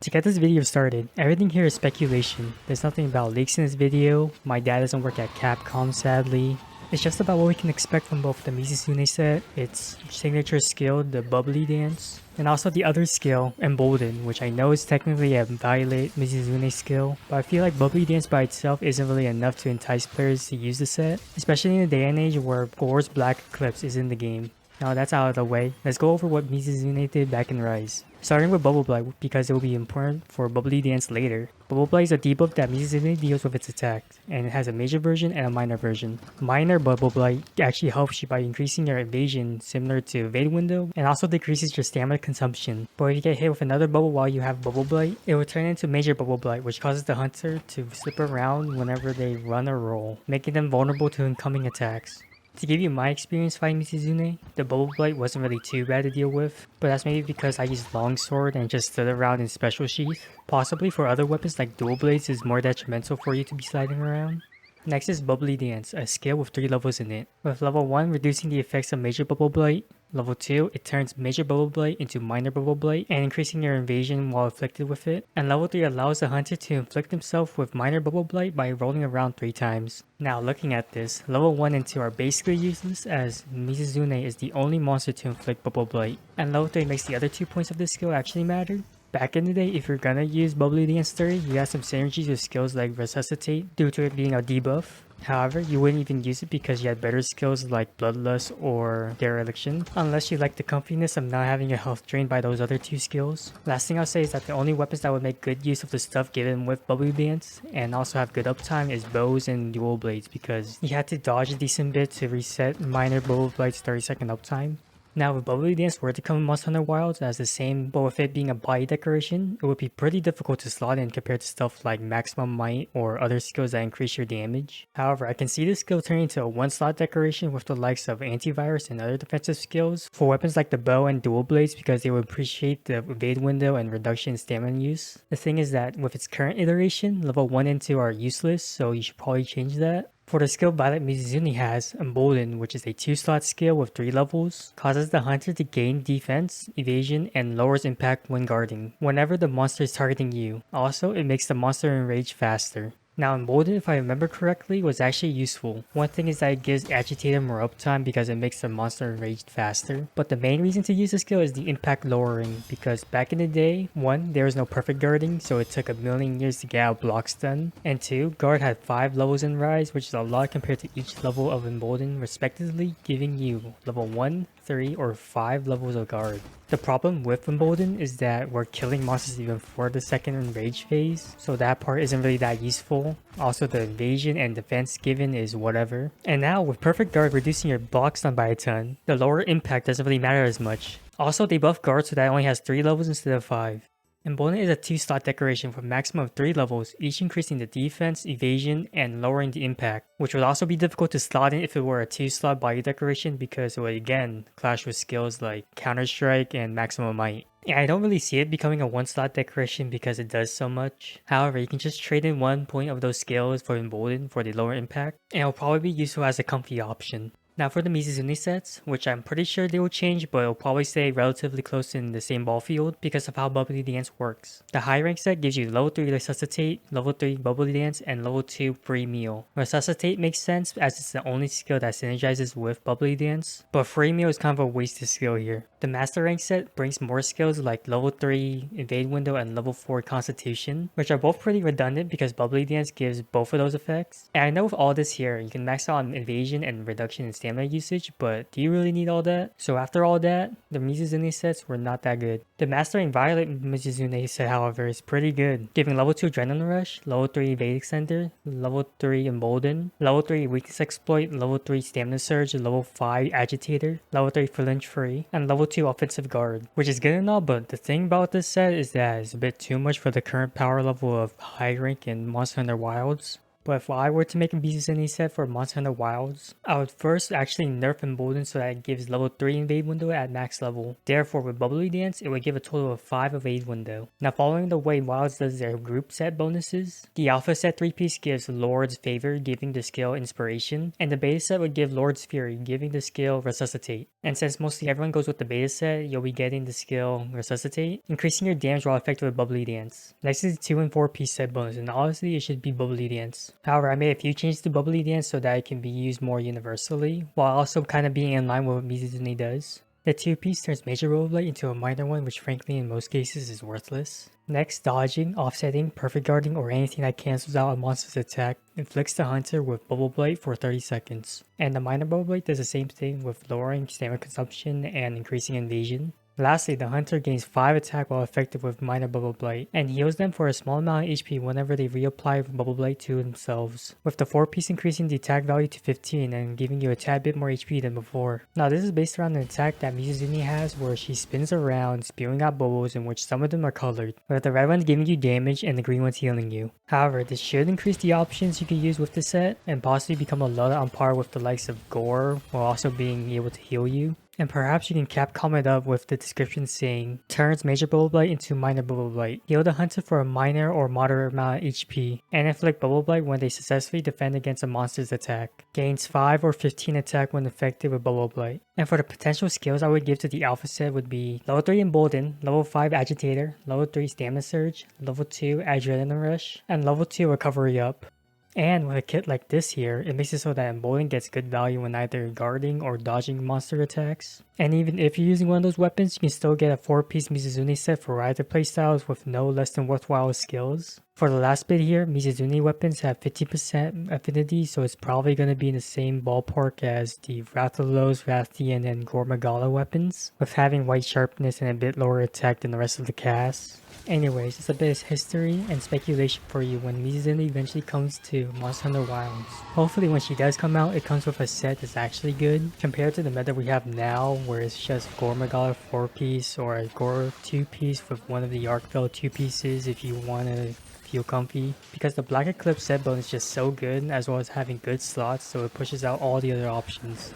To get this video started, everything here is speculation. There's nothing about leaks in this video, my dad doesn't work at Capcom sadly. It's just about what we can expect from both the Mizutsune set, its signature skill, the bubbly dance, and also the other skill, embolden, which I know is technically a violate Mizutsune skill, but I feel like bubbly dance by itself isn't really enough to entice players to use the set, especially in a day and age where Gore's Black Eclipse is in the game. Now that's out of the way, let's go over what Mizutsune did back in Rise. Starting with Bubble Blight because it will be important for Bubbly Dance later. Bubble Blight is a debuff that Mizutsune deals with its attacks, and it has a major version and a minor version. Minor Bubble Blight actually helps you by increasing your evasion similar to Evade Window, and also decreases your stamina consumption. But if you get hit with another bubble while you have Bubble Blight, it will turn into Major Bubble Blight, which causes the hunter to slip around whenever they run or roll, making them vulnerable to incoming attacks. To give you my experience fighting Mizutsune, the Bubble Blight wasn't really too bad to deal with, but that's maybe because I used Longsword and just stood around in Special Sheath. Possibly for other weapons like Dual Blades is more detrimental for you to be sliding around. Next is Bubbly Dance, a skill with 3 levels in it. With level 1 reducing the effects of Major Bubble Blight, level 2 it turns Major Bubble Blight into Minor Bubble Blight and increasing your evasion while afflicted with it, and level 3 allows the hunter to inflict himself with Minor Bubble Blight by rolling around 3 times. Now looking at this, level 1 and 2 are basically useless as Mizutsune is the only monster to inflict Bubble Blight, and level 3 makes the other 2 points of this skill actually matter. Back in the day, if you're gonna use Bubbly Dance 3, you have some synergies with skills like Resuscitate due to it being a debuff. However, you wouldn't even use it because you had better skills like Bloodlust or Dereliction, unless you like the comfiness of not having your health drained by those other 2 skills. Last thing I'll say is that the only weapons that would make good use of the stuff given with Bubbly Dance and also have good uptime is bows and dual blades because you had to dodge a decent bit to reset minor Bubble Blight's 30-second uptime. Now, if Bubbly Dance were to come in Monster Hunter Wilds as the same, but with it being a body decoration, it would be pretty difficult to slot in compared to stuff like Maximum Might or other skills that increase your damage. However, I can see this skill turning into a 1-slot decoration with the likes of Antivirus and other defensive skills for weapons like the bow and dual blades because they would appreciate the evade window and reduction in stamina use. The thing is that with its current iteration, level 1 and 2 are useless, so you should probably change that. For the skill Violet Mizutsune has, Embolden, which is a 2-slot skill with 3 levels, causes the hunter to gain defense, evasion, and lowers impact when guarding, whenever the monster is targeting you. Also, it makes the monster enrage faster. Now Embolden, if I remember correctly, was actually useful. One thing is that it gives Agitator more uptime because it makes the monster enraged faster. But the main reason to use the skill is the impact lowering because back in the day, 1, there was no perfect guarding so it took a million years to get out block stun, and 2, guard had 5 levels in Rise which is a lot compared to each level of Embolden respectively, giving you level 1, 3, or 5 levels of guard. The problem with Embolden is that we're killing monsters even before the second enrage phase, so that part isn't really that useful. Also, the evasion and defense given is whatever. And now with perfect guard reducing your block stun by a ton, the lower impact doesn't really matter as much. Also, they buff guard so that it only has 3 levels instead of 5. Embolden is a 2-slot decoration for a maximum of 3 levels, each increasing the defense, evasion, and lowering the impact, which would also be difficult to slot in if it were a 2-slot body decoration because it would again clash with skills like Counter-Strike and Maximum Might. And I don't really see it becoming a 1-slot decoration because it does so much. However, you can just trade in 1 point of those skills for Embolden for the lower impact, and it'll probably be useful as a comfy option. Now for the Mizutsune sets, which I'm pretty sure they will change but it'll probably stay relatively close in the same ball field because of how Bubbly Dance works. The high rank set gives you level 3 Resuscitate, level 3 Bubbly Dance, and level 2 Free Meal. Resuscitate makes sense as it's the only skill that synergizes with Bubbly Dance, but Free Meal is kind of a wasted skill here. The Master rank set brings more skills like level 3 Evade Window and level 4 Constitution, which are both pretty redundant because Bubbly Dance gives both of those effects. And I know with all this here, you can max out on evasion and reduction in stamina usage, but do you really need all that? So after all that, the Mizutsune sets were not that good. The Mastering Violet Mizutsune set, however, is pretty good, giving level 2 Adrenaline Rush, level 3 Evade Extender, level 3 Embolden, level 3 Weakness Exploit, level 3 Stamina Surge, level 5 Agitator, level 3 Flinch Free, and level 2 Offensive Guard, which is good and all, but the thing about this set is that it's a bit too much for the current power level of high rank in Monster Hunter Wilds. But if I were to make a Mizutsune set for Monster Hunter Wilds, I would first actually nerf Embolden so that it gives level 3 invade window at max level. Therefore, with Bubbly Dance, it would give a total of 5 evade window. Now, following the way Wilds does their group set bonuses, the Alpha set 3-piece gives Lord's Favor, giving the skill Inspiration, and the Beta set would give Lord's Fury, giving the skill Resuscitate. And since mostly everyone goes with the Beta set, you'll be getting the skill Resuscitate, increasing your damage while effective with Bubbly Dance. Next is the 2 and 4-piece set bonus, and honestly, it should be Bubbly Dance. However, I made a few changes to Bubbly Dance so that it can be used more universally, while also kind of being in line with what Mizutsune does. The 2-piece turns major rollerblade into a minor one, which frankly in most cases is worthless. Next, dodging, offsetting, perfect guarding, or anything that cancels out a monster's attack inflicts the hunter with bubble blight for 30 seconds. And the minor bubble blight does the same thing with lowering stamina consumption and increasing invasion. Lastly, the hunter gains 5 attack while effective with minor bubble blight, and heals them for a small amount of HP whenever they reapply bubble blight to themselves, with the 4-piece increasing the attack value to 15 and giving you a tad bit more HP than before. Now this is based around an attack that Mizutsune has where she spins around spewing out bubbles in which some of them are colored, with the red ones giving you damage and the green ones healing you. However, this should increase the options you can use with the set and possibly become a lot on par with the likes of Gore while also being able to heal you. And perhaps you can Capcom it up with the description saying, turns major bubble blight into minor bubble blight. Heal the hunter for a minor or moderate amount of HP, and inflict bubble blight when they successfully defend against a monster's attack. Gains 5 or 15 attack when effective with bubble blight. And for the potential skills I would give to the alpha set would be level 3 embolden, level 5 agitator, level 3 stamina surge, level 2 adrenaline rush, and level 2 recovery up. And with a kit like this here, it makes it so that Embolden gets good value when either guarding or dodging monster attacks. And even if you're using one of those weapons, you can still get a 4-piece Mizutsune set for either playstyles with no less than worthwhile skills. For the last bit here, Mizutsune weapons have 50% affinity, so it's probably going to be in the same ballpark as the Rathalos, Rathian, and Gormagala weapons, with having white sharpness and a bit lower attack than the rest of the cast. Anyways, it's a bit of history and speculation for you when Mizutsune eventually comes to Monster Hunter Wilds. Hopefully when she does come out, it comes with a set that's actually good, compared to the meta we have now where it's just Gormagala 4-piece or a Gore 2-piece with one of the Arkveld 2-pieces if you want to feel comfy, because the Black Eclipse set build is just so good as well as having good slots, so it pushes out all the other options.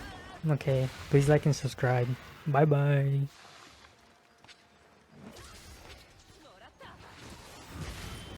Okay, please like and subscribe. Bye bye.